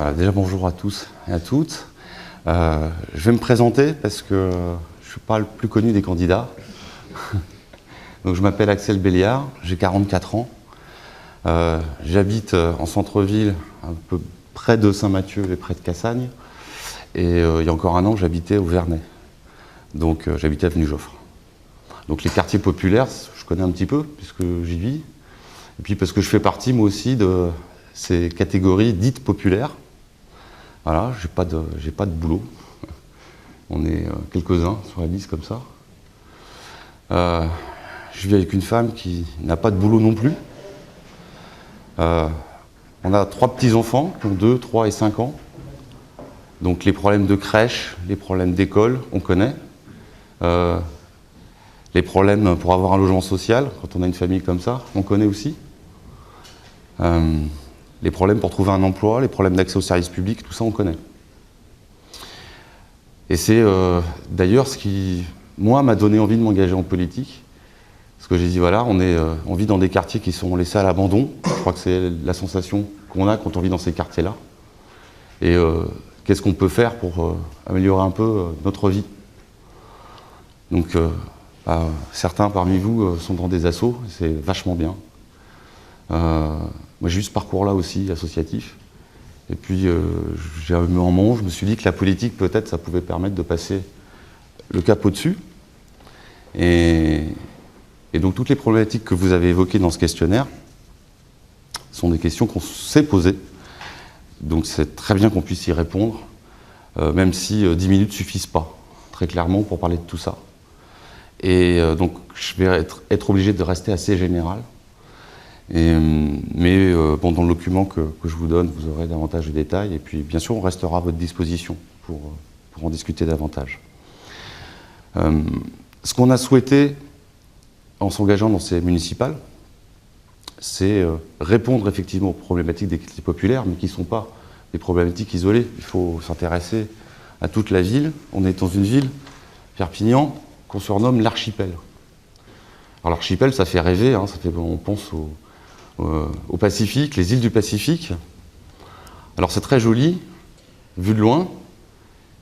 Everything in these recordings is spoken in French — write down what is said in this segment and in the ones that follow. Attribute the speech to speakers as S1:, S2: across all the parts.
S1: Voilà, déjà bonjour à tous et à toutes. Je vais me présenter parce que je ne suis pas le plus connu des candidats. Donc, je m'appelle Axel Béliard, j'ai 44 ans. J'habite en centre-ville, un peu près de Saint-Mathieu et près de Cassagne. Et il y a encore un an, j'habitais au Vernay. Donc j'habitais avenue Joffre. Donc les quartiers populaires, je connais un petit peu puisque j'y vis. Et puis parce que je fais partie moi aussi de ces catégories dites populaires. Voilà, j'ai pas de boulot. On est quelques-uns sur la liste comme ça. Je vis avec une femme qui n'a pas de boulot non plus. On a 3 petits-enfants qui ont 2, 3 et 5 ans. Donc les problèmes de crèche, les problèmes d'école, on connaît. Les problèmes pour avoir un logement social, quand on a une famille comme ça, on connaît aussi. Les problèmes pour trouver un emploi, les problèmes d'accès aux services publics, tout ça on connaît. Et c'est d'ailleurs ce qui, moi, m'a donné envie de m'engager en politique. Parce que j'ai dit, voilà, on vit dans des quartiers qui sont laissés à l'abandon. Je crois que c'est la sensation qu'on a quand on vit dans ces quartiers-là. Et qu'est-ce qu'on peut faire pour améliorer un peu notre vie? Donc, certains parmi vous sont dans des assos, c'est vachement bien. Moi, j'ai eu ce parcours-là aussi, associatif. Et puis, j'ai un moment, je me suis dit que la politique, peut-être, ça pouvait permettre de passer le cap au-dessus. Et donc, toutes les problématiques que vous avez évoquées dans ce questionnaire sont des questions qu'on s'est posées. Donc, c'est très bien qu'on puisse y répondre, même si 10 minutes ne suffisent pas, très clairement, pour parler de tout ça. Et donc, je vais être obligé de rester assez général. Mais bon, dans le document que je vous donne, vous aurez davantage de détails. Et puis, bien sûr, on restera à votre disposition pour en discuter davantage. Ce qu'on a souhaité, en s'engageant dans ces municipales, c'est répondre effectivement aux problématiques des quartiers populaires, mais qui ne sont pas des problématiques isolées. Il faut s'intéresser à toute la ville. On est dans une ville, Perpignan, qu'on surnomme l'archipel. Alors l'archipel, ça fait rêver, hein, on pense au Pacifique, les îles du Pacifique. Alors c'est très joli, vu de loin,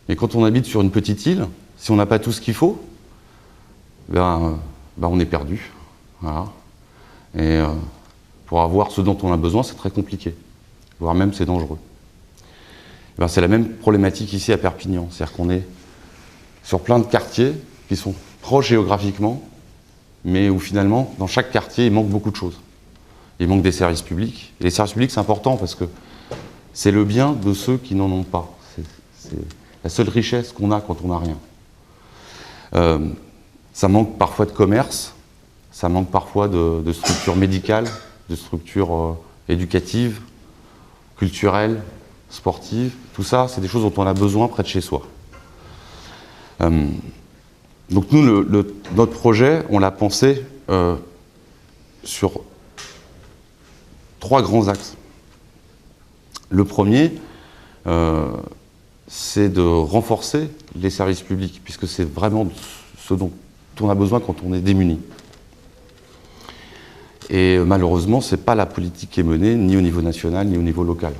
S1: mais quand on habite sur une petite île, si on n'a pas tout ce qu'il faut, on est perdu. Voilà. Et pour avoir ce dont on a besoin, c'est très compliqué, voire même c'est dangereux. C'est la même problématique ici à Perpignan, c'est-à-dire qu'on est sur plein de quartiers qui sont proches géographiquement, mais où finalement, dans chaque quartier, il manque beaucoup de choses. Il manque des services publics. Et les services publics, c'est important parce que c'est le bien de ceux qui n'en ont pas. C'est la seule richesse qu'on a quand on n'a rien. Ça manque parfois de commerce, ça manque parfois de structures médicales, de structures éducatives, culturelles, sportives. Tout ça, c'est des choses dont on a besoin près de chez soi. Donc nous, notre projet, on l'a pensé sur 3 grands axes. Le premier, c'est de renforcer les services publics, puisque c'est vraiment ce dont on a besoin quand on est démuni. Et malheureusement, ce n'est pas la politique qui est menée, ni au niveau national, ni au niveau local.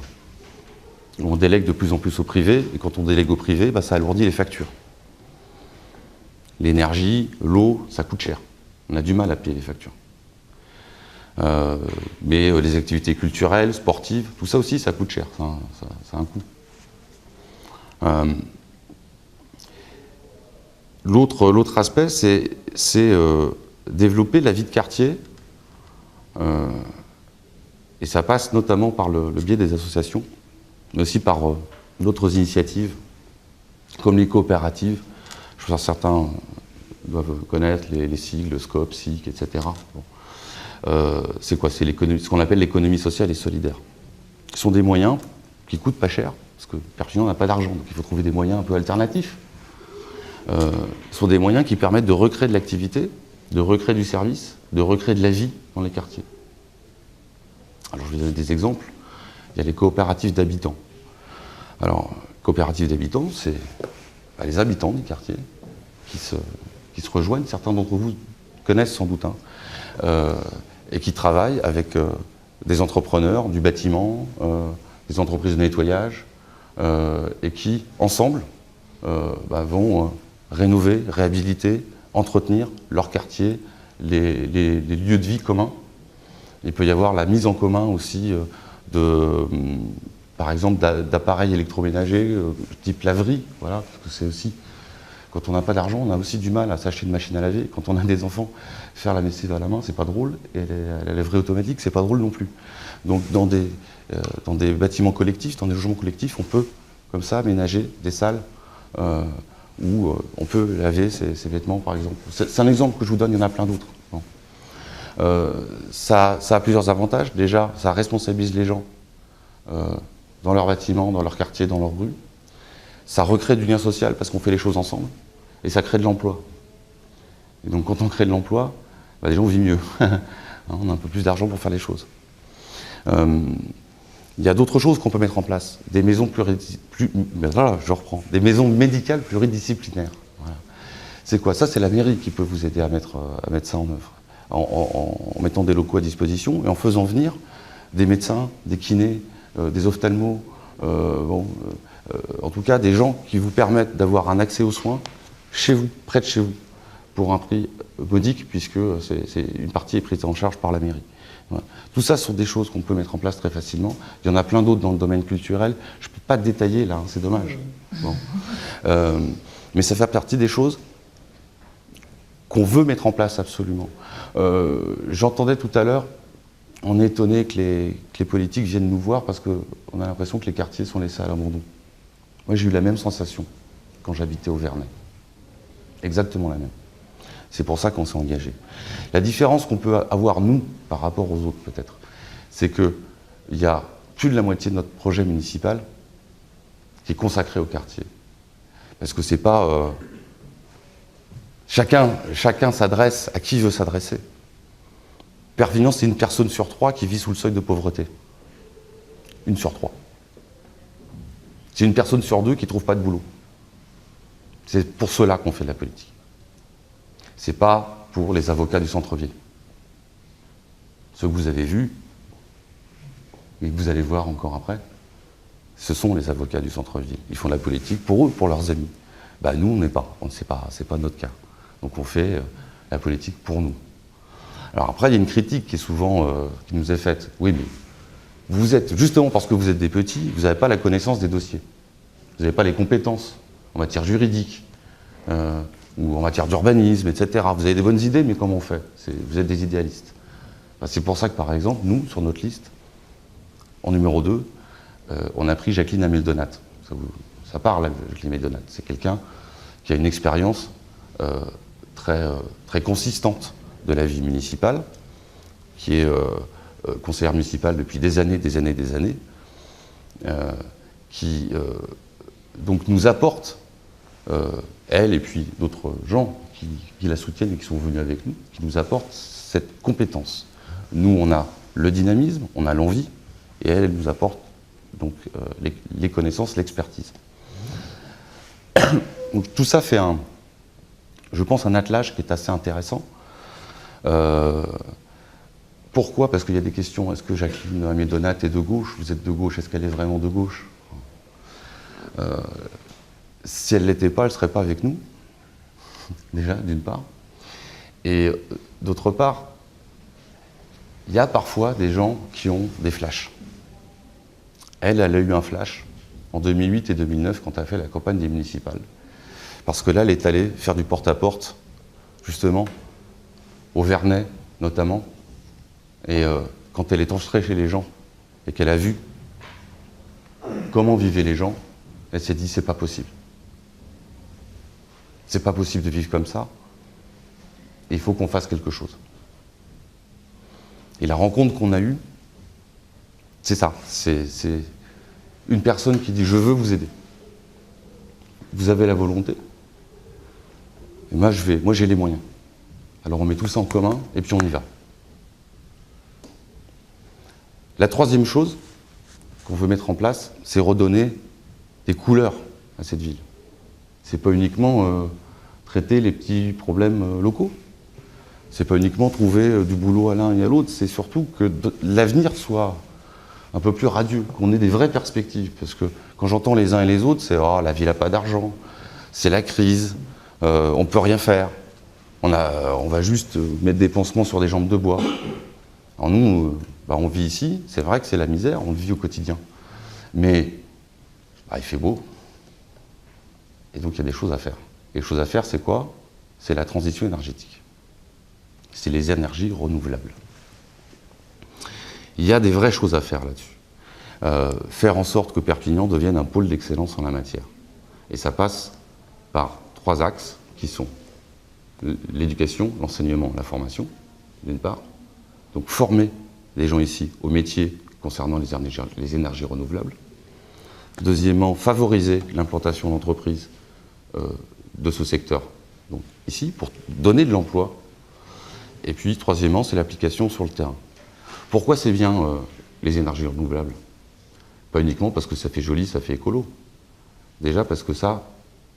S1: On délègue de plus en plus au privé, et quand on délègue au privé, ça alourdit les factures. L'énergie, l'eau, ça coûte cher. On a du mal à payer les factures. Mais les activités culturelles, sportives, tout ça aussi, ça coûte cher. Ça a un coût. L'autre aspect, c'est développer la vie de quartier. Et ça passe notamment par le biais des associations, mais aussi par d'autres initiatives, comme les coopératives. Je pense que certains doivent connaître les sigles, SCOP, SIC, etc. Bon. C'est quoi? C'est ce qu'on appelle l'économie sociale et solidaire. Ce sont des moyens qui ne coûtent pas cher, parce que Perpignan n'a pas d'argent, donc il faut trouver des moyens un peu alternatifs. Ce sont des moyens qui permettent de recréer de l'activité, de recréer du service, de recréer de la vie dans les quartiers. Alors je vais vous donner des exemples. Il y a les coopératives d'habitants. Alors, coopératives d'habitants, c'est les habitants des quartiers qui se rejoignent. Certains d'entre vous connaissent sans doute, et qui travaillent avec des entrepreneurs du bâtiment, des entreprises de nettoyage, et qui, ensemble, vont rénover, réhabiliter, entretenir leur quartier, les lieux de vie communs. Il peut y avoir la mise en commun aussi par exemple, d'appareils électroménagers type laverie, voilà, parce que c'est aussi, quand on n'a pas d'argent, on a aussi du mal à s'acheter une machine à laver. Quand on a des enfants, faire la lessive à la main, c'est pas drôle, et la laverie automatique, c'est pas drôle non plus. Donc dans des bâtiments collectifs, dans des logements collectifs, on peut, comme ça, aménager des salles où on peut laver ses vêtements, par exemple. C'est un exemple que je vous donne, il y en a plein d'autres. Bon. Ça a plusieurs avantages. Déjà, ça responsabilise les gens dans leur bâtiment, dans leur quartier, dans leur rue. Ça recrée du lien social parce qu'on fait les choses ensemble. Et ça crée de l'emploi. Et donc quand on crée de l'emploi, les gens vivent mieux. On a un peu plus d'argent pour faire les choses. Il y a d'autres choses qu'on peut mettre en place. Des maisons des maisons médicales pluridisciplinaires. Voilà. C'est quoi? Ça, c'est la mairie qui peut vous aider à mettre ça en œuvre. En mettant des locaux à disposition et en faisant venir des médecins, des kinés, des ophtalmos, en tout cas des gens qui vous permettent d'avoir un accès aux soins chez vous, près de chez vous, pour un prix modique, puisque une partie est prise en charge par la mairie. Voilà. Tout ça sont des choses qu'on peut mettre en place très facilement. Il y en a plein d'autres dans le domaine culturel. Je ne peux pas détailler là, c'est dommage. Bon. Mais ça fait partie des choses qu'on veut mettre en place absolument. J'entendais tout à l'heure, on est étonné que les politiques viennent nous voir parce qu'on a l'impression que les quartiers sont laissés à l'abandon. Moi, j'ai eu la même sensation quand j'habitais au Vernet. Exactement la même. C'est pour ça qu'on s'est engagé. La différence qu'on peut avoir, nous, par rapport aux autres, peut-être, c'est qu'il y a plus de la moitié de notre projet municipal qui est consacré au quartier. Parce que c'est pas... Chacun s'adresse à qui il veut s'adresser. Perpignan, c'est 1 personne sur 3 qui vit sous le seuil de pauvreté. 1 sur 3. C'est 1 personne sur 2 qui ne trouve pas de boulot. C'est pour cela qu'on fait de la politique. C'est pas pour les avocats du centre-ville. Ceux que vous avez vus, et que vous allez voir encore après, ce sont les avocats du centre-ville. Ils font de la politique pour eux, pour leurs amis. Nous, on n'est pas. On ne sait pas. C'est pas notre cas. Donc on fait la politique pour nous. Alors après, il y a une critique qui est souvent qui nous est faite. Oui, mais vous êtes, justement parce que vous êtes des petits, vous n'avez pas la connaissance des dossiers. Vous n'avez pas les compétences en matière juridique ou en matière d'urbanisme, etc. Vous avez des bonnes idées, mais comment on fait? Vous êtes des idéalistes. C'est pour ça que, par exemple, nous, sur notre liste, en numéro 2, on a pris Jacqueline Ameldonat. Ça parle, Jacqueline Ameldonat. C'est quelqu'un qui a une expérience très consistante de la vie municipale, qui est conseillère municipale depuis des années, qui donc nous apporte, elle et puis d'autres gens qui la soutiennent et qui sont venus avec nous, qui nous apportent cette compétence. Nous, on a le dynamisme, on a l'envie, et elle nous apporte donc les connaissances, l'expertise. Donc tout ça fait je pense, un attelage qui est assez intéressant. Pourquoi? Parce qu'il y a des questions. Est-ce que Jacqueline Ameldonat est de gauche? Vous êtes de gauche, est-ce qu'elle est vraiment de gauche? Si elle ne l'était pas, elle ne serait pas avec nous, déjà, d'une part. Et d'autre part, il y a parfois des gens qui ont des flashs. Elle a eu un flash en 2008 et 2009 quand elle a fait la campagne des municipales. Parce que là, elle est allée faire du porte-à-porte, justement, au Vernet, notamment. Et quand elle est entrée chez les gens et qu'elle a vu comment vivaient les gens, elle s'est dit, c'est pas possible. C'est pas possible de vivre comme ça. Et il faut qu'on fasse quelque chose. Et la rencontre qu'on a eue, c'est ça. C'est une personne qui dit, je veux vous aider. Vous avez la volonté. Et moi, j'ai les moyens. Alors on met tout ça en commun et puis on y va. La troisième chose qu'on veut mettre en place, c'est redonner des couleurs à cette ville. C'est pas uniquement traiter les petits problèmes locaux. C'est pas uniquement trouver du boulot à l'un et à l'autre. C'est surtout que l'avenir soit un peu plus radieux, qu'on ait des vraies perspectives. Parce que quand j'entends les uns et les autres, c'est « oh, la ville n'a pas d'argent, c'est la crise, on ne peut rien faire, on va juste mettre des pansements sur des jambes de bois ». Alors nous, on vit ici, c'est vrai que c'est la misère, on le vit au quotidien. Mais il fait beau, et donc il y a des choses à faire. Et les choses à faire, c'est quoi? C'est la transition énergétique. C'est les énergies renouvelables. Il y a des vraies choses à faire là-dessus. Faire en sorte que Perpignan devienne un pôle d'excellence en la matière. Et ça passe par 3 axes qui sont l'éducation, l'enseignement, la formation, d'une part. Donc former les gens ici aux métiers concernant les énergies renouvelables. Deuxièmement, favoriser l'implantation d'entreprises de ce secteur, donc ici, pour donner de l'emploi. Et puis, troisièmement, c'est l'application sur le terrain. Pourquoi c'est bien les énergies renouvelables? Pas uniquement parce que ça fait joli, ça fait écolo. Déjà parce que ça,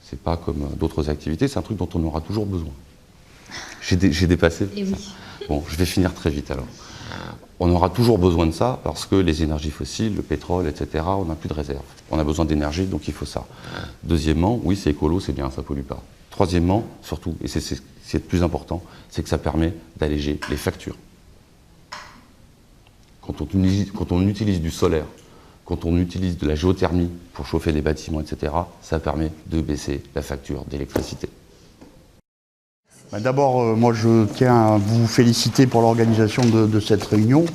S1: c'est pas comme d'autres activités, c'est un truc dont on aura toujours besoin. J'ai dépassé.
S2: Et oui.
S1: Bon, je vais finir très vite alors. On aura toujours besoin de ça parce que les énergies fossiles, le pétrole, etc., on n'a plus de réserve. On a besoin d'énergie, donc il faut ça. Deuxièmement, oui, c'est écolo, c'est bien, ça ne pollue pas. Troisièmement, surtout, et c'est le plus important, c'est que ça permet d'alléger les factures. Quand on utilise du solaire, quand on utilise de la géothermie pour chauffer des bâtiments, etc., ça permet de baisser la facture d'électricité.
S3: D'abord, moi je tiens à vous féliciter pour l'organisation de cette réunion.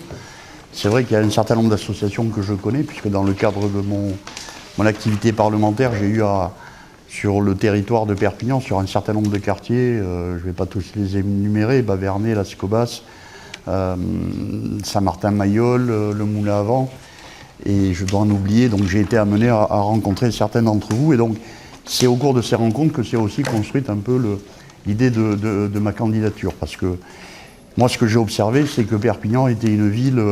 S3: C'est vrai qu'il y a un certain nombre d'associations que je connais, puisque dans le cadre de mon activité parlementaire, j'ai eu sur le territoire de Perpignan, sur un certain nombre de quartiers, je ne vais pas tous les énumérer, Bavernais, Las Cobas, Saint-Martin-Mayol, le Moulin à Vent, et je dois en oublier, donc j'ai été amené à rencontrer certains d'entre vous, et donc c'est au cours de ces rencontres que c'est aussi construite un peu l'idée de ma candidature, parce que moi ce que j'ai observé, c'est que Perpignan était une ville,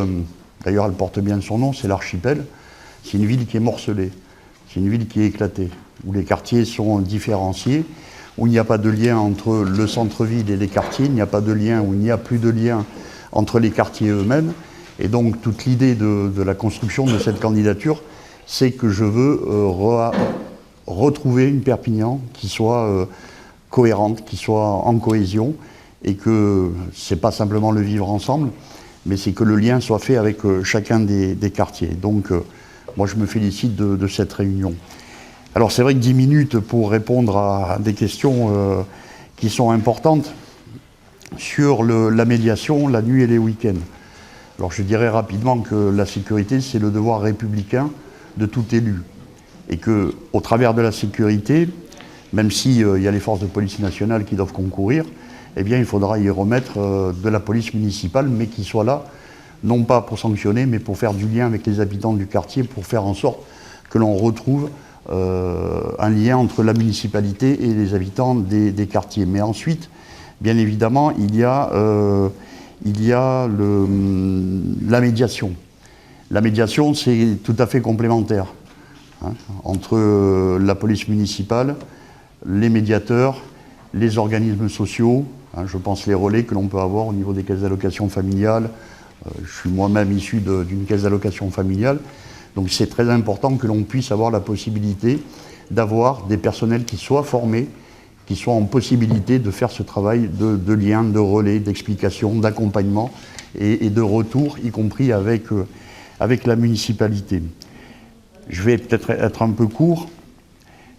S3: d'ailleurs elle porte bien son nom, c'est l'archipel, c'est une ville qui est morcelée, c'est une ville qui est éclatée, où les quartiers sont différenciés, où il n'y a pas de lien entre le centre-ville et les quartiers, il n'y a pas de lien, où il n'y a plus de lien entre les quartiers eux-mêmes, et donc toute l'idée de la construction de cette candidature, c'est que je veux retrouver une Perpignan qui soit cohérente, qui soit en cohésion, et que c'est pas simplement le vivre ensemble, mais c'est que le lien soit fait avec chacun des quartiers. Donc moi je me félicite de cette réunion. Alors c'est vrai que 10 minutes pour répondre à des questions qui sont importantes sur la médiation, la nuit et les week-ends. Alors je dirais rapidement que la sécurité, c'est le devoir républicain de tout élu. Et qu'au travers de la sécurité, même s'il y a les forces de police nationale qui doivent concourir, eh bien il faudra y remettre de la police municipale, mais qui soit là, non pas pour sanctionner, mais pour faire du lien avec les habitants du quartier, pour faire en sorte que l'on retrouve un lien entre la municipalité et les habitants des quartiers. Mais ensuite, bien évidemment, il y a la médiation. La médiation, c'est tout à fait complémentaire entre la police municipale, les médiateurs, les organismes sociaux, je pense les relais que l'on peut avoir au niveau des caisses d'allocation familiale. Je suis moi-même issu d'une caisse d'allocation familiale, donc c'est très important que l'on puisse avoir la possibilité d'avoir des personnels qui soient formés, qui soient en possibilité de faire ce travail de lien, de relais, d'explication, d'accompagnement et de retour, y compris avec la municipalité. Je vais peut-être être un peu court.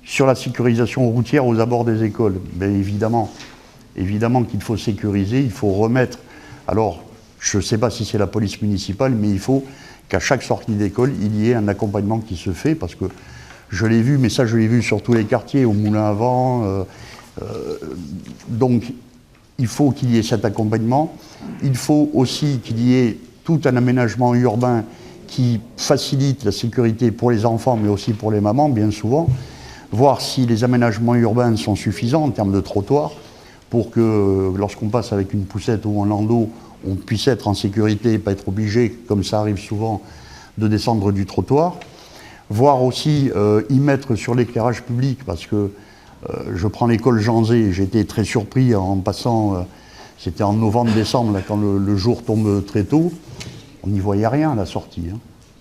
S3: Sur la sécurisation routière aux abords des écoles, bien évidemment qu'il faut sécuriser, il faut remettre. Alors, je ne sais pas si c'est la police municipale, mais il faut qu'à chaque sortie d'école, il y ait un accompagnement qui se fait, parce que je l'ai vu, mais ça je l'ai vu sur tous les quartiers, au Moulin à Vent. Donc, il faut qu'il y ait cet accompagnement. Il faut aussi qu'il y ait tout un aménagement urbain qui facilite la sécurité pour les enfants, mais aussi pour les mamans, bien souvent. Voir si les aménagements urbains sont suffisants en termes de trottoirs, pour que lorsqu'on passe avec une poussette ou un landau, on puisse être en sécurité et pas être obligé, comme ça arrive souvent, de descendre du trottoir. Voir aussi y mettre sur l'éclairage public, parce que je prends l'école Jean Zé, j'ai été très surpris en passant, c'était en novembre-décembre, quand le jour tombe très tôt, on n'y voyait rien à la sortie.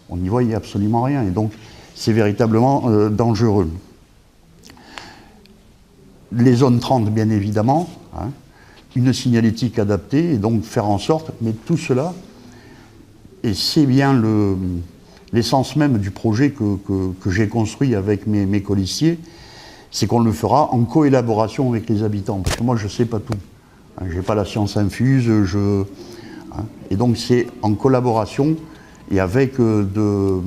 S3: On n'y voyait absolument rien. Et donc, c'est véritablement dangereux. Les zones 30, bien évidemment, hein, une signalétique adaptée, et donc faire en sorte, mais tout cela, et c'est bien l'essence même du projet que j'ai construit avec mes colistiers, c'est qu'on le fera en coélaboration avec les habitants. Parce que moi, je ne sais pas tout. Hein, je n'ai pas la science infuse, hein, et donc c'est en collaboration et avec de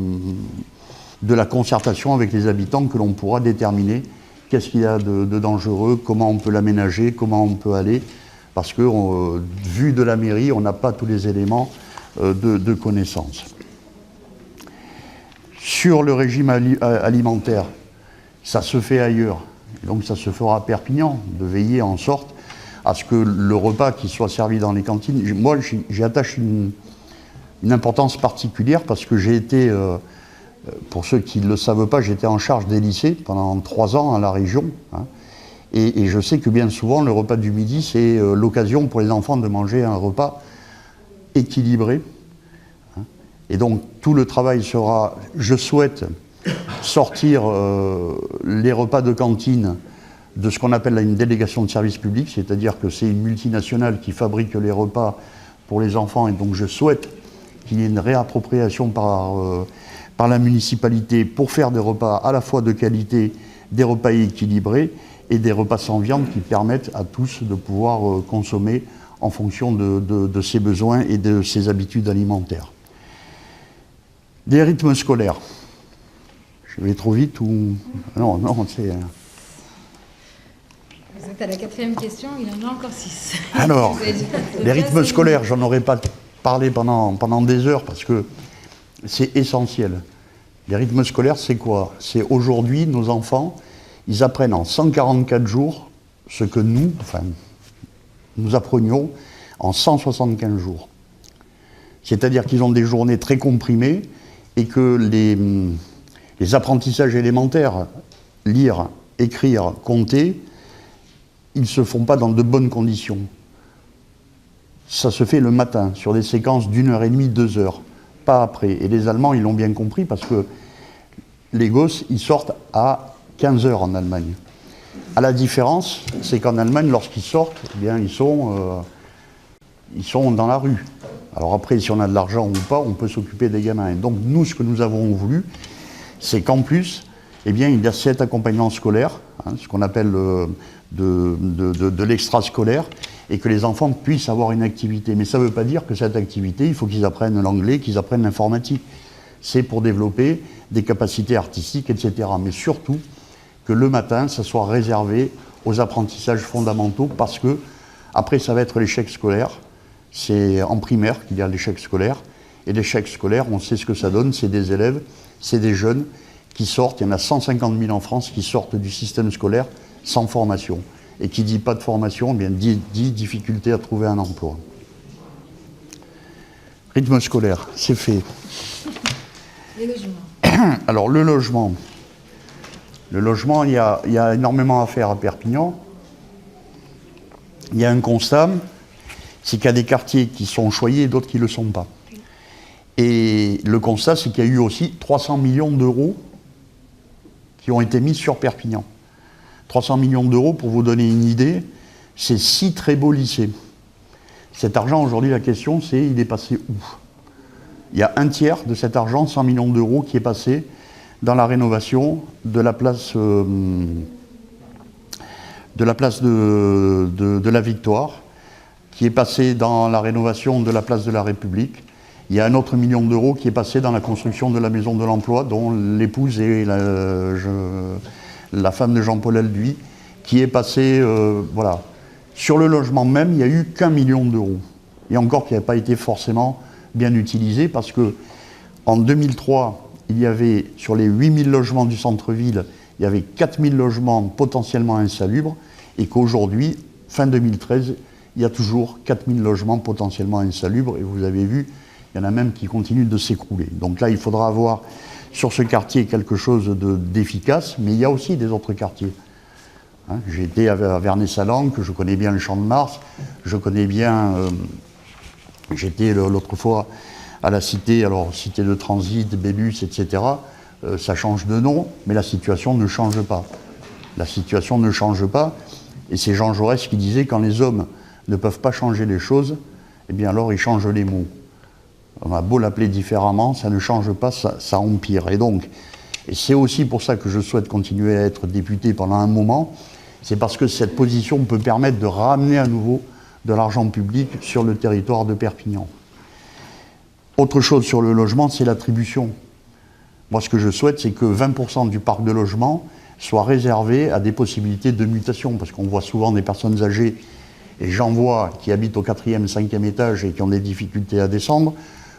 S3: la concertation avec les habitants que l'on pourra déterminer qu'est-ce qu'il y a de dangereux, comment on peut l'aménager, comment on peut aller, parce que, vu de la mairie, on n'a pas tous les éléments de connaissance. Sur le régime alimentaire, ça se fait ailleurs, et donc ça se fera à Perpignan, de veiller en sorte à ce que le repas qui soit servi dans les cantines, moi j'y attache une importance particulière parce que j'ai été, pour ceux qui ne le savent pas, j'étais en charge des lycées pendant 3 ans à la région, hein, et je sais que bien souvent le repas du midi c'est l'occasion pour les enfants de manger un repas équilibré, hein, et donc tout le travail sera, je souhaite sortir les repas de cantine de ce qu'on appelle là, une délégation de service public, c'est-à-dire que c'est une multinationale qui fabrique les repas pour les enfants, et donc je souhaite qu'il y ait une réappropriation par la municipalité pour faire des repas à la fois de qualité, des repas équilibrés et des repas sans viande qui permettent à tous de pouvoir consommer en fonction de ses besoins et de ses habitudes alimentaires. Des rythmes scolaires. Je vais trop vite ou... Non, c'est...
S2: Vous êtes à la 4e question, il en a encore 6.
S3: Alors, les rythmes scolaires, j'en aurais pas parlé pendant des heures parce que c'est essentiel. Les rythmes scolaires, c'est quoi? C'est aujourd'hui, nos enfants, ils apprennent en 144 jours ce que nous apprenions en 175 jours. C'est-à-dire qu'ils ont des journées très comprimées et que les apprentissages élémentaires, lire, écrire, compter, ils ne se font pas dans de bonnes conditions. Ça se fait le matin, sur des séquences d'1h30, 2 heures, pas après. Et les Allemands, ils l'ont bien compris, parce que les gosses, ils sortent à 15 heures en Allemagne. À la différence, c'est qu'en Allemagne, lorsqu'ils sortent, eh bien, ils sont dans la rue. Alors après, si on a de l'argent ou pas, on peut s'occuper des gamins. Et donc nous, ce que nous avons voulu, c'est qu'en plus, eh bien, il y a cet accompagnement scolaire, hein, ce qu'on appelle de l'extrascolaire, et que les enfants puissent avoir une activité. Mais ça ne veut pas dire que cette activité, il faut qu'ils apprennent l'anglais, qu'ils apprennent l'informatique. C'est pour développer des capacités artistiques, etc. Mais surtout, que le matin, ça soit réservé aux apprentissages fondamentaux, parce que, après, ça va être l'échec scolaire. C'est en primaire qu'il y a l'échec scolaire. Et l'échec scolaire, on sait ce que ça donne, c'est des élèves, c'est des jeunes qui sortent, il y en a 150 000 en France qui sortent du système scolaire sans formation. Et qui dit pas de formation, eh bien dit difficulté à trouver un emploi. Rythme scolaire, c'est fait.
S2: Les logements.
S3: Alors le logement, il y a énormément à faire à Perpignan. Il y a un constat, c'est qu'il y a des quartiers qui sont choyés et d'autres qui ne le sont pas. Et le constat, c'est qu'il y a eu aussi 300 millions d'euros qui ont été mis sur Perpignan. 300 millions d'euros, pour vous donner une idée, c'est 6 très beaux lycées. Cet argent, aujourd'hui, la question, c'est il est passé où? Il y a un tiers de cet argent, 100 millions d'euros, qui est passé dans la rénovation de la place de la Victoire, qui est passé dans la rénovation de la place de la République. Il y a un autre 1 million d'euros qui est passé dans la construction de la maison de l'emploi, dont l'épouse est la femme de Jean-Paul Alduy, qui est passée, voilà. Sur le logement même, il n'y a eu qu'1 million d'euros. Et encore qui n'a pas été forcément bien utilisé, parce que en 2003, il y avait, sur les 8000 logements du centre-ville, il y avait 4000 logements potentiellement insalubres, et qu'aujourd'hui, fin 2013, il y a toujours 4000 logements potentiellement insalubres, et vous avez vu, il y en a même qui continuent de s'écrouler. Donc là, il faudra avoir sur ce quartier quelque chose d'efficace, mais il y a aussi des autres quartiers. Hein, j'ai été à Vernay-Salanque, je connais bien le Champ de Mars, je connais bien, j'étais l'autre fois à la cité, alors cité de transit, Bélus, etc. Ça change de nom, mais la situation ne change pas. La situation ne change pas, et c'est Jean Jaurès qui disait quand les hommes ne peuvent pas changer les choses, eh bien alors ils changent les mots. On a beau l'appeler différemment, ça ne change pas, ça empire. Et c'est aussi pour ça que je souhaite continuer à être député pendant un moment, c'est parce que cette position peut permettre de ramener à nouveau de l'argent public sur le territoire de Perpignan. Autre chose sur le logement, c'est l'attribution. Moi, ce que je souhaite, c'est que 20% du parc de logement soit réservé à des possibilités de mutation, parce qu'on voit souvent des personnes âgées, et j'en vois qui habitent au 4e, 5e étage et qui ont des difficultés à descendre.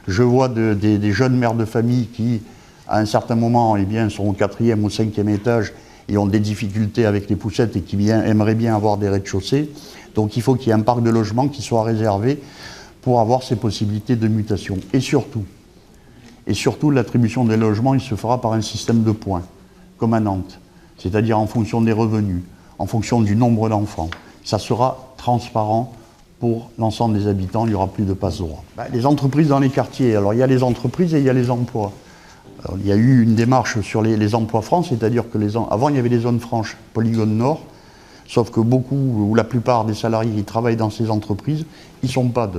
S3: Je vois des jeunes mères de famille qui, à un certain moment, eh bien, sont au 4e ou 5e étage et ont des difficultés avec les poussettes et qui aimeraient bien avoir des rez-de-chaussée. Donc il faut qu'il y ait un parc de logement qui soit réservé pour avoir ces possibilités de mutation. Et surtout, l'attribution des logements, il se fera par un système de points, comme à Nantes. C'est-à-dire en fonction des revenus, en fonction du nombre d'enfants. Ça sera transparent pour l'ensemble des habitants, il n'y aura plus de passe-droit. Les entreprises dans les quartiers, alors il y a les entreprises et il y a les emplois. Alors, il y a eu une démarche sur les emplois francs, c'est-à-dire que avant il y avait les zones franches, polygone nord, sauf que beaucoup, ou la plupart des salariés qui travaillent dans ces entreprises, ils ne sont pas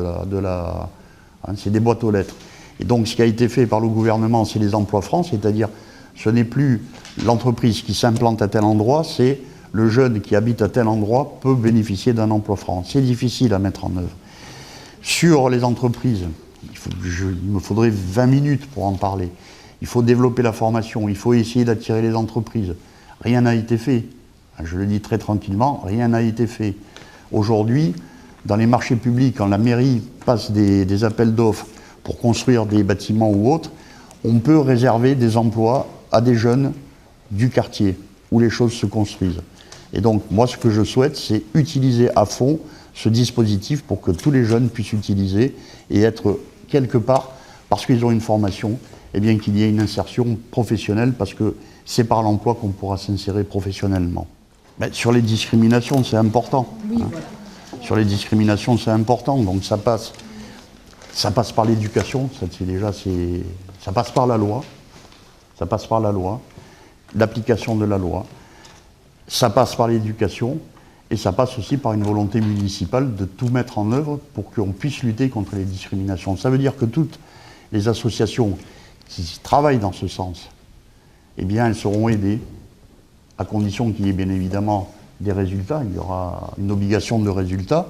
S3: c'est des boîtes aux lettres. Et donc ce qui a été fait par le gouvernement, c'est les emplois francs, c'est-à-dire ce n'est plus l'entreprise qui s'implante à tel endroit, c'est le jeune qui habite à tel endroit peut bénéficier d'un emploi franc. C'est difficile à mettre en œuvre. Sur les entreprises, il me faudrait 20 minutes pour en parler. Il faut développer la formation, il faut essayer d'attirer les entreprises. Rien n'a été fait. Je le dis très tranquillement, rien n'a été fait. Aujourd'hui, dans les marchés publics, quand la mairie passe des appels d'offres pour construire des bâtiments ou autres, on peut réserver des emplois à des jeunes du quartier où les choses se construisent. Et donc, moi, ce que je souhaite, c'est utiliser à fond ce dispositif pour que tous les jeunes puissent utiliser et être quelque part, parce qu'ils ont une formation, eh bien qu'il y ait une insertion professionnelle, parce que c'est par l'emploi qu'on pourra s'insérer professionnellement. Mais sur les discriminations, c'est important.
S2: Oui, voilà.
S3: Sur les discriminations, c'est important. Donc ça passe par l'éducation, ça passe par la loi. Ça passe par la loi, l'application de la loi. Ça passe par l'éducation et ça passe aussi par une volonté municipale de tout mettre en œuvre pour qu'on puisse lutter contre les discriminations. Ça veut dire que toutes les associations qui travaillent dans ce sens, eh bien, elles seront aidées, à condition qu'il y ait bien évidemment des résultats. Il y aura une obligation de résultats,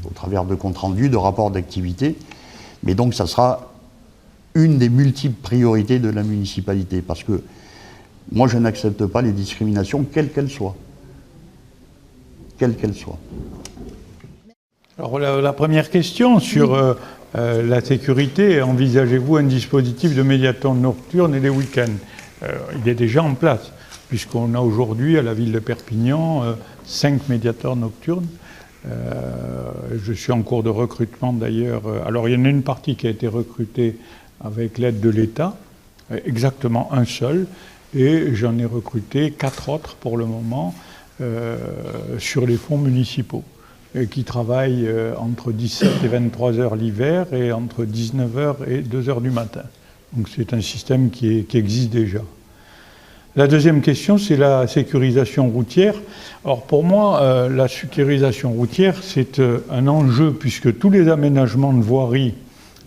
S3: au travers de comptes rendus, de rapports d'activité. Mais donc, ça sera une des multiples priorités de la municipalité, parce que moi, je n'accepte pas les discriminations, quelles qu'elles soient. Quelles qu'elles soient.
S4: Alors, la première question sur la sécurité, envisagez-vous un dispositif de médiateur nocturne et les week-ends? Il est déjà en place, puisqu'on a aujourd'hui à la ville de Perpignan 5 médiateurs nocturnes. Je suis en cours de recrutement d'ailleurs. Alors, il y en a une partie qui a été recrutée avec l'aide de l'État, exactement un seul, et j'en ai recruté 4 autres pour le moment sur les fonds municipaux, qui travaillent entre 17 et 23 heures l'hiver et entre 19 heures et 2 heures du matin. Donc c'est un système qui existe déjà. La deuxième question, c'est la sécurisation routière. Alors pour moi, la sécurisation routière, c'est un enjeu, puisque tous les aménagements de voirie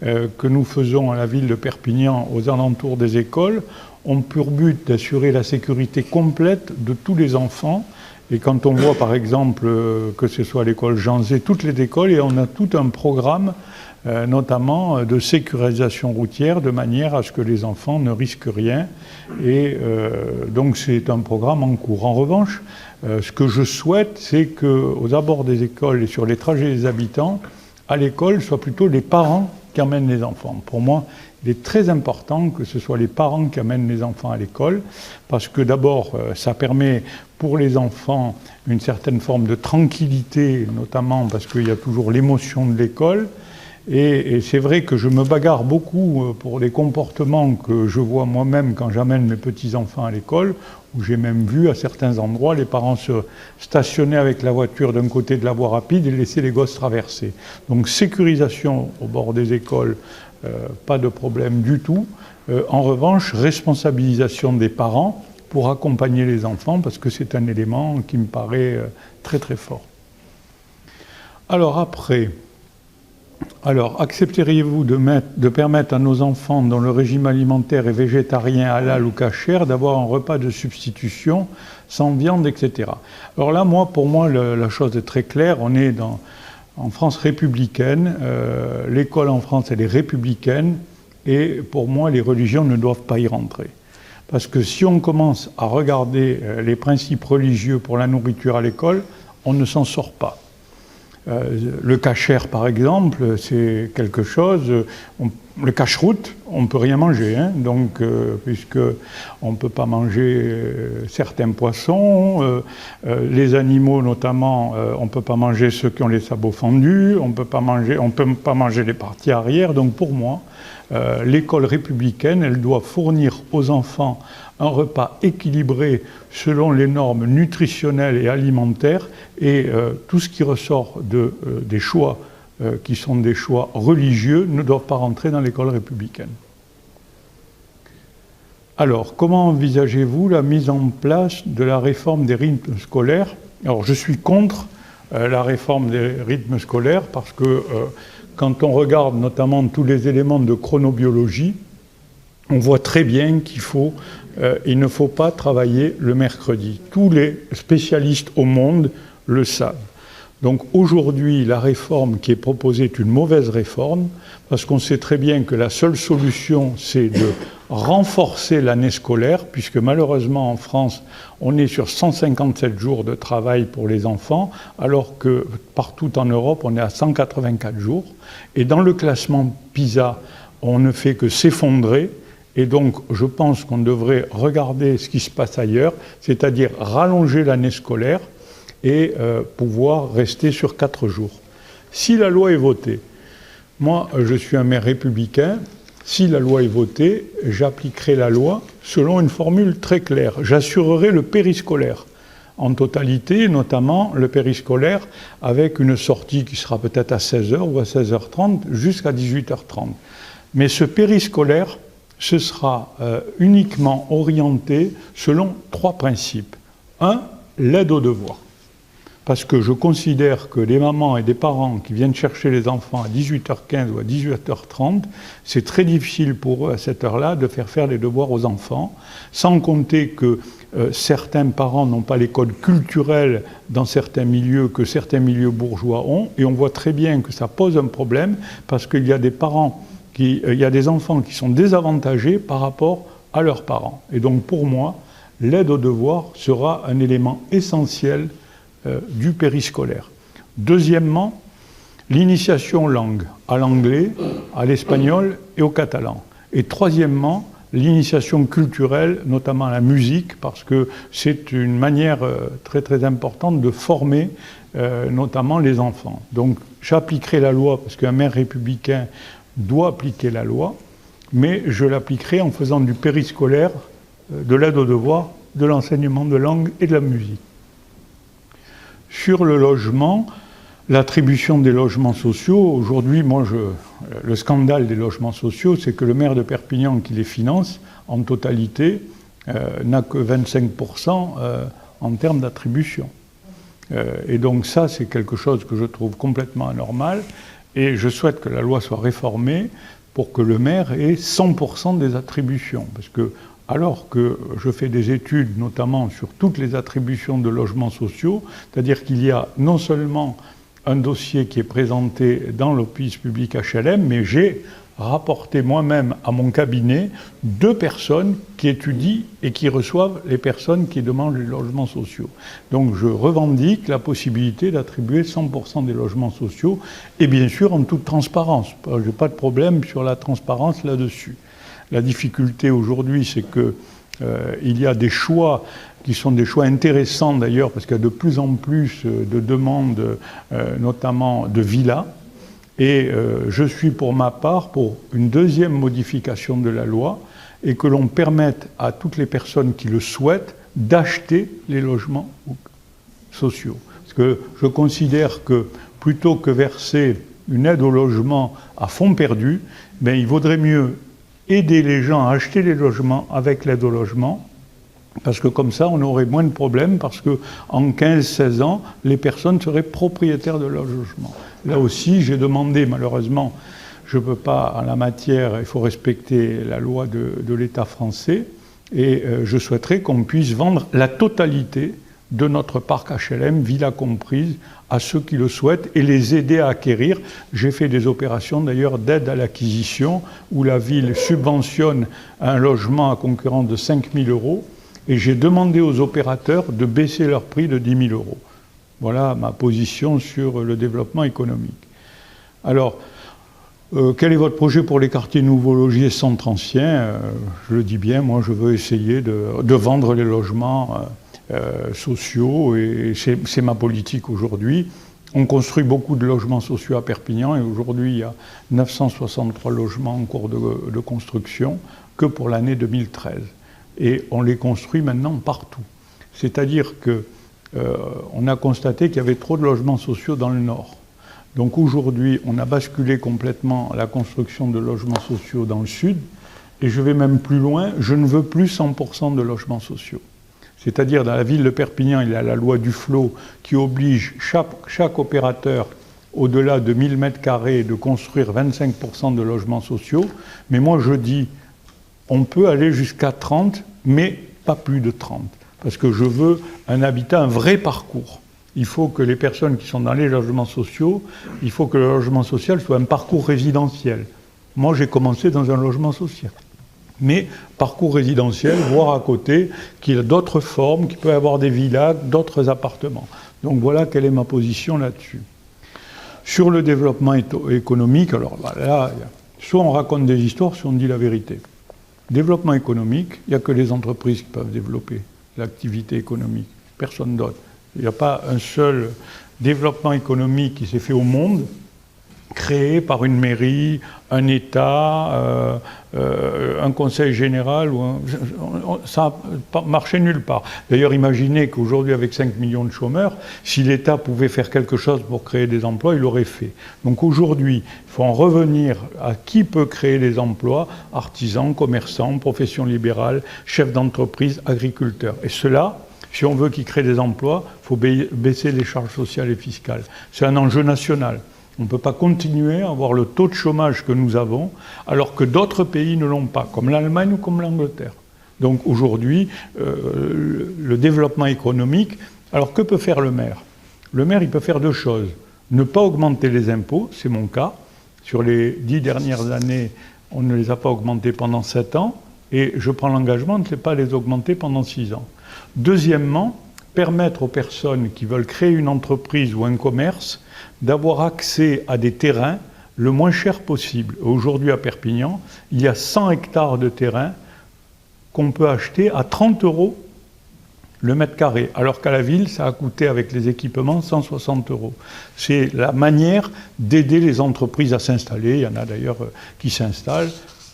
S4: que nous faisons à la ville de Perpignan, aux alentours des écoles, ont pour but d'assurer la sécurité complète de tous les enfants. Et quand on voit par exemple que ce soit l'école Jean Zay, toutes les écoles, et on a tout un programme notamment de sécurisation routière, de manière à ce que les enfants ne risquent rien. Et donc c'est un programme en cours. En revanche, ce que je souhaite, c'est qu'aux abords des écoles et sur les trajets des habitants, à l'école, soient plutôt les parents qui amènent les enfants. Pour moi, il est très important que ce soit les parents qui amènent les enfants à l'école, parce que d'abord, ça permet pour les enfants une certaine forme de tranquillité, notamment parce qu'il y a toujours l'émotion de l'école. Et c'est vrai que je me bagarre beaucoup pour des comportements que je vois moi-même quand j'amène mes petits-enfants à l'école, où j'ai même vu à certains endroits les parents se stationner avec la voiture d'un côté de la voie rapide et laisser les gosses traverser. Donc sécurisation au bord des écoles pas de problème du tout. En revanche, responsabilisation des parents pour accompagner les enfants, parce que c'est un élément qui me paraît très très fort. Alors après, accepteriez-vous de permettre à nos enfants dont le régime alimentaire est végétarien, halal ou kasher d'avoir un repas de substitution sans viande, etc. Alors là, pour moi, la chose est très claire. On est en France républicaine. L'école en France, elle est républicaine. Et pour moi, les religions ne doivent pas y rentrer. Parce que si on commence à regarder les principes religieux pour la nourriture à l'école, on ne s'en sort pas. Le kasher, par exemple, c'est quelque chose... le cache-route, on ne peut rien manger, hein, donc, puisque on ne peut pas manger certains poissons, les animaux notamment, on ne peut pas manger ceux qui ont les sabots fendus, on ne peut pas manger les parties arrière. Donc pour moi, l'école républicaine, elle doit fournir aux enfants un repas équilibré selon les normes nutritionnelles et alimentaires, et tout ce qui ressort des choix qui sont des choix religieux ne doivent pas rentrer dans l'école républicaine. Alors, comment envisagez-vous la mise en place de la réforme des rythmes scolaires? Alors, je suis contre la réforme des rythmes scolaires parce que quand on regarde notamment tous les éléments de chronobiologie, on voit très bien il ne faut pas travailler le mercredi. Tous les spécialistes au monde le savent. Donc aujourd'hui, la réforme qui est proposée est une mauvaise réforme, parce qu'on sait très bien que la seule solution, c'est de renforcer l'année scolaire, puisque malheureusement en France, on est sur 157 jours de travail pour les enfants, alors que partout en Europe, on est à 184 jours. Et dans le classement PISA, on ne fait que s'effondrer. Et donc, je pense qu'on devrait regarder ce qui se passe ailleurs, c'est-à-dire rallonger l'année scolaire, et pouvoir rester sur 4 jours. Si la loi est votée, moi je suis un maire républicain, si la loi est votée, j'appliquerai la loi selon une formule très claire. J'assurerai le périscolaire en totalité, notamment le périscolaire avec une sortie qui sera peut-être à 16h ou à 16h30 jusqu'à 18h30. Mais ce périscolaire, ce sera uniquement orienté selon 3 principes. 1, l'aide aux devoirs. Parce que je considère que les mamans et des parents qui viennent chercher les enfants à 18h15 ou à 18h30, c'est très difficile pour eux à cette heure-là de faire les devoirs aux enfants, sans compter que certains parents n'ont pas les codes culturels dans certains milieux que certains milieux bourgeois ont, et on voit très bien que ça pose un problème, parce qu'il y a des enfants qui sont désavantagés par rapport à leurs parents. Et donc pour moi, l'aide aux devoirs sera un élément essentiel du périscolaire. Deuxièmement, l'initiation langue, à l'anglais, à l'espagnol et au catalan. Et troisièmement, l'initiation culturelle, notamment à la musique, parce que c'est une manière très très importante de former notamment les enfants. Donc j'appliquerai la loi, parce qu'un maire républicain doit appliquer la loi, mais je l'appliquerai en faisant du périscolaire, de l'aide aux devoirs, de l'enseignement de langue et de la musique. Sur le logement, l'attribution des logements sociaux, aujourd'hui, le scandale des logements sociaux, c'est que le maire de Perpignan qui les finance, en totalité, n'a que 25% en termes d'attribution. Et donc ça, c'est quelque chose que je trouve complètement anormal, et je souhaite que la loi soit réformée pour que le maire ait 100% des attributions, parce que alors que je fais des études, notamment sur toutes les attributions de logements sociaux, c'est-à-dire qu'il y a non seulement un dossier qui est présenté dans l'office public HLM, mais j'ai rapporté moi-même à mon cabinet 2 personnes qui étudient et qui reçoivent les personnes qui demandent les logements sociaux. Donc je revendique la possibilité d'attribuer 100% des logements sociaux, et bien sûr en toute transparence. Je n'ai pas de problème sur la transparence là-dessus. La difficulté aujourd'hui, c'est qu'il y a des choix qui sont des choix intéressants d'ailleurs, parce qu'il y a de plus en plus de demandes, notamment de villas. Et je suis pour ma part pour une deuxième modification de la loi, et que l'on permette à toutes les personnes qui le souhaitent d'acheter les logements sociaux. Parce que je considère que plutôt que verser une aide au logement à fonds perdu, ben, il vaudrait mieux aider les gens à acheter les logements avec l'aide au logement, parce que comme ça, on aurait moins de problèmes, parce qu'en 15-16 ans, les personnes seraient propriétaires de leur logement. Là aussi, j'ai demandé, malheureusement, je ne peux pas, en la matière, il faut respecter la loi de l'État français, et je souhaiterais qu'on puisse vendre la totalité de notre parc HLM, villas comprises, à ceux qui le souhaitent et les aider à acquérir. J'ai fait des opérations d'ailleurs d'aide à l'acquisition où la ville subventionne un logement à concurrence de 5 000 € et j'ai demandé aux opérateurs de baisser leur prix de 10 000 €. Voilà ma position sur le développement économique. Alors, quel est votre projet pour les quartiers nouveaux logis centres anciens? Je le dis bien, moi je veux essayer de vendre les logements sociaux et c'est ma politique aujourd'hui. On construit beaucoup de logements sociaux à Perpignan et aujourd'hui il y a 963 logements en cours de construction que pour l'année 2013. Et on les construit maintenant partout. C'est-à-dire qu'on a constaté qu'il y avait trop de logements sociaux dans le Nord. Donc aujourd'hui, on a basculé complètement la construction de logements sociaux dans le Sud. Et je vais même plus loin, je ne veux plus 100% de logements sociaux. C'est-à-dire, dans la ville de Perpignan, il y a la loi Duflot qui oblige chaque opérateur, au-delà de 1000 m² de construire 25% de logements sociaux. Mais moi, je dis, on peut aller jusqu'à 30, mais pas plus de 30. Parce que je veux un habitat, un vrai parcours. Il faut que les personnes qui sont dans les logements sociaux, il faut que le logement social soit un parcours résidentiel. Moi, j'ai commencé dans un logement social. Mais parcours résidentiel, voire à côté, qu'il a d'autres formes, qu'il peut avoir des villas, d'autres appartements. Donc voilà quelle est ma position là-dessus. Sur le développement économique, alors là, soit on raconte des histoires, soit on dit la vérité. Développement économique, il n'y a que les entreprises qui peuvent développer l'activité économique, personne d'autre. Il n'y a pas un seul développement économique qui s'est fait au monde, créé par une mairie, un État, un conseil général, ça n'a pas marché nulle part. D'ailleurs, imaginez qu'aujourd'hui, avec 5 millions de chômeurs, si l'État pouvait faire quelque chose pour créer des emplois, il l'aurait fait. Donc aujourd'hui, il faut en revenir à qui peut créer des emplois, artisans, commerçants, professions libérales, chefs d'entreprise, agriculteurs. Et cela, si on veut qu'ils créent des emplois, il faut baisser les charges sociales et fiscales. C'est un enjeu national. On ne peut pas continuer à avoir le taux de chômage que nous avons, alors que d'autres pays ne l'ont pas, comme l'Allemagne ou comme l'Angleterre. Donc aujourd'hui, le développement économique, alors que peut faire le maire? Le maire, il peut faire deux choses. Ne pas augmenter les impôts, c'est mon cas. Sur les 10 dernières années, on ne les a pas augmentés pendant 7 ans, et je prends l'engagement de ne pas les augmenter pendant 6 ans. Deuxièmement, permettre aux personnes qui veulent créer une entreprise ou un commerce d'avoir accès à des terrains le moins cher possible. Aujourd'hui à Perpignan, il y a 100 hectares de terrain qu'on peut acheter à 30 € le mètre carré, alors qu'à la ville, ça a coûté avec les équipements 160 €. C'est la manière d'aider les entreprises à s'installer. Il y en a d'ailleurs qui s'installent.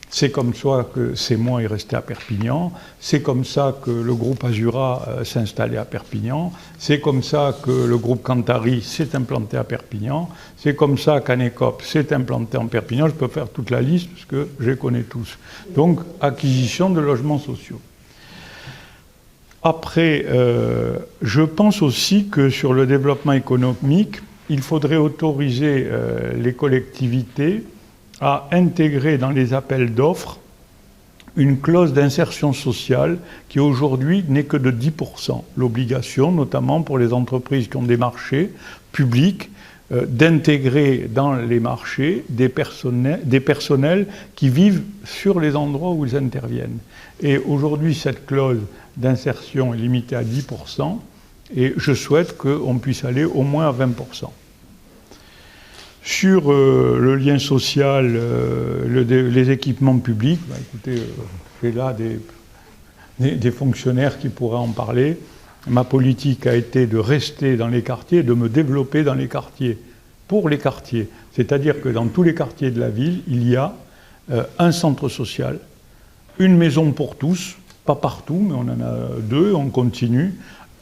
S4: C'est comme ça que CEMOI est resté à Perpignan, c'est comme ça que le groupe Azura s'est installé à Perpignan, c'est comme ça que le groupe Cantari s'est implanté à Perpignan, c'est comme ça qu'Anecop s'est implanté en Perpignan. Je peux faire toute la liste parce que je les connais tous. Donc, acquisition de logements sociaux. Après, je pense aussi que sur le développement économique, il faudrait autoriser les collectivités à intégrer dans les appels d'offres une clause d'insertion sociale qui aujourd'hui n'est que de 10%. L'obligation, notamment pour les entreprises qui ont des marchés publics, d'intégrer dans les marchés des personnels qui vivent sur les endroits où ils interviennent. Et aujourd'hui, cette clause d'insertion est limitée à 10% et je souhaite qu'on puisse aller au moins à 20%. Sur le lien social, les équipements publics, bah, écoutez, j'ai là des fonctionnaires qui pourraient en parler. Ma politique a été de rester dans les quartiers, de me développer dans les quartiers, pour les quartiers. C'est-à-dire que dans tous les quartiers de la ville, il y a un centre social, une maison pour tous, pas partout, mais on en a 2, on continue,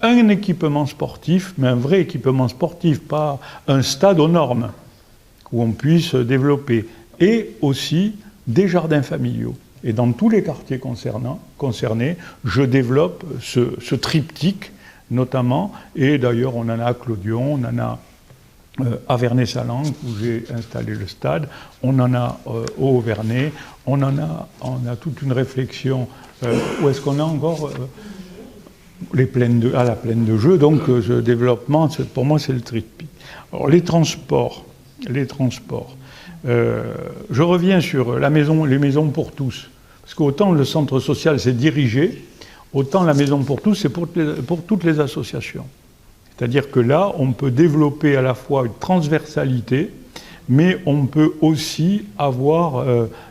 S4: un équipement sportif, mais un vrai équipement sportif, pas un stade aux normes, où on puisse développer, et aussi des jardins familiaux. Et dans tous les quartiers concernés, je développe ce triptyque, notamment, et d'ailleurs on en a à Clodion, on en a à Vernay-Salanque, où j'ai installé le stade, on en a au Auvernais, on a toute une réflexion, où est-ce qu'on a encore la plaine de jeux, donc ce développement, pour moi c'est le triptyque. Alors les transports. Je reviens sur les maisons pour tous. Parce qu'autant le centre social c'est dirigé, autant la maison pour tous c'est pour toutes les associations. C'est-à-dire que là, on peut développer à la fois une transversalité, mais on peut aussi avoir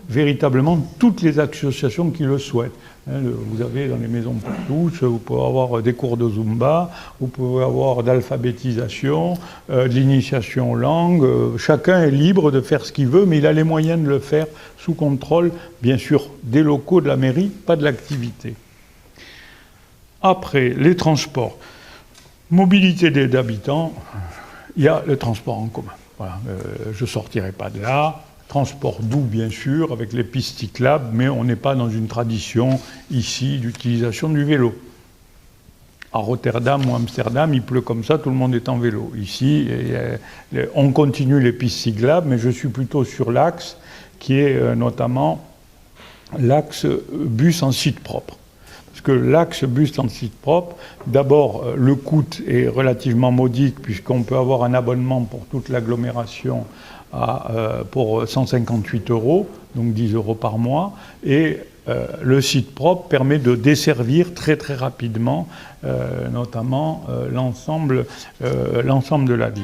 S4: véritablement toutes les associations qui le souhaitent. Vous avez dans les maisons pour tous, vous pouvez avoir des cours de Zumba, vous pouvez avoir d'alphabétisation, de l'initiation aux langues. Chacun est libre de faire ce qu'il veut, mais il a les moyens de le faire sous contrôle, bien sûr, des locaux de la mairie, pas de l'activité. Après, les transports. Mobilité des habitants, il y a le transport en commun. Voilà, je ne sortirai pas de là. Transport doux, bien sûr, avec les pistes cyclables, mais on n'est pas dans une tradition ici d'utilisation du vélo. À Rotterdam ou Amsterdam, il pleut comme ça, tout le monde est en vélo. Ici, on continue les pistes cyclables, mais je suis plutôt sur l'axe qui est notamment l'axe bus en site propre. Parce que l'axe bus en site propre, d'abord, le coût est relativement modique, puisqu'on peut avoir un abonnement pour toute l'agglomération pour 158 €, donc 10 € par mois, et le site propre permet de desservir très très rapidement, notamment l'ensemble de la ville.